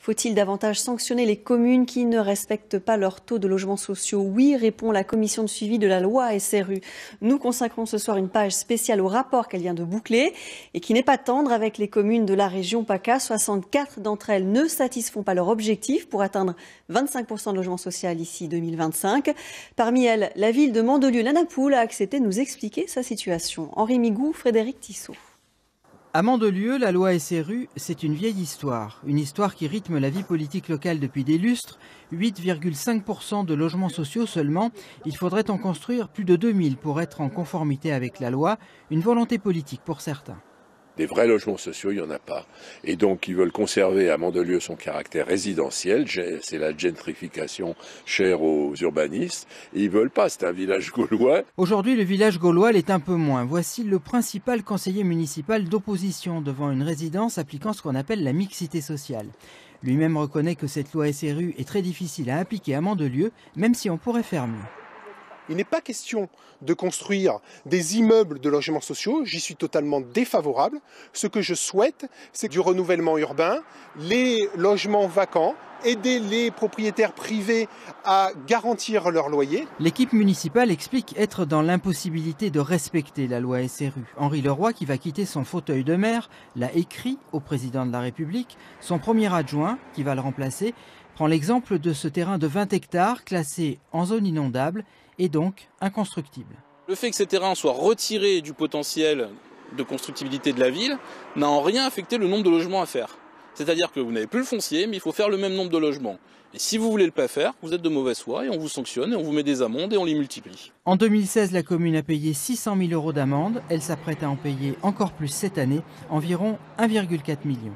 Faut-il davantage sanctionner les communes qui ne respectent pas leur taux de logements sociaux? Oui, répond la commission de suivi de la loi SRU. Nous consacrons ce soir une page spéciale au rapport qu'elle vient de boucler et qui n'est pas tendre avec les communes de la région PACA. 64 d'entre elles ne satisfont pas leur objectif pour atteindre 25% de logement social d'ici 2025. Parmi elles, la ville de Mandelieu-la-Napoule a accepté de nous expliquer sa situation. Henri Migou, Frédéric Tissot. À Mandelieu, la loi SRU, c'est une vieille histoire. Une histoire qui rythme la vie politique locale depuis des lustres. 8,5% de logements sociaux seulement. Il faudrait en construire plus de 2000 pour être en conformité avec la loi. Une volonté politique pour certains. Des vrais logements sociaux, il n'y en a pas. Et donc, ils veulent conserver à Mandelieu son caractère résidentiel. C'est la gentrification chère aux urbanistes. Et ils veulent pas, c'est un village gaulois. Aujourd'hui, le village gaulois l'est un peu moins. Voici le principal conseiller municipal d'opposition devant une résidence appliquant ce qu'on appelle la mixité sociale. Lui-même reconnaît que cette loi SRU est très difficile à appliquer à Mandelieu, même si on pourrait faire mieux. Il n'est pas question de construire des immeubles de logements sociaux, j'y suis totalement défavorable. Ce que je souhaite, c'est du renouvellement urbain, les logements vacants, aider les propriétaires privés à garantir leur loyer. L'équipe municipale explique être dans l'impossibilité de respecter la loi SRU. Henri Leroy, qui va quitter son fauteuil de maire, l'a écrit au président de la République. Son premier adjoint, qui va le remplacer, prend l'exemple de ce terrain de 20 hectares classé en zone inondable et donc inconstructible. Le fait que ces terrains soient retirés du potentiel de constructibilité de la ville n'a en rien affecté le nombre de logements à faire. C'est-à-dire que vous n'avez plus le foncier, mais il faut faire le même nombre de logements. Et si vous voulez le pas faire, vous êtes de mauvaise foi et on vous sanctionne et on vous met des amendes et on les multiplie. En 2016, la commune a payé 600 000 € d'amende. Elle s'apprête à en payer encore plus cette année, environ 1,4 million.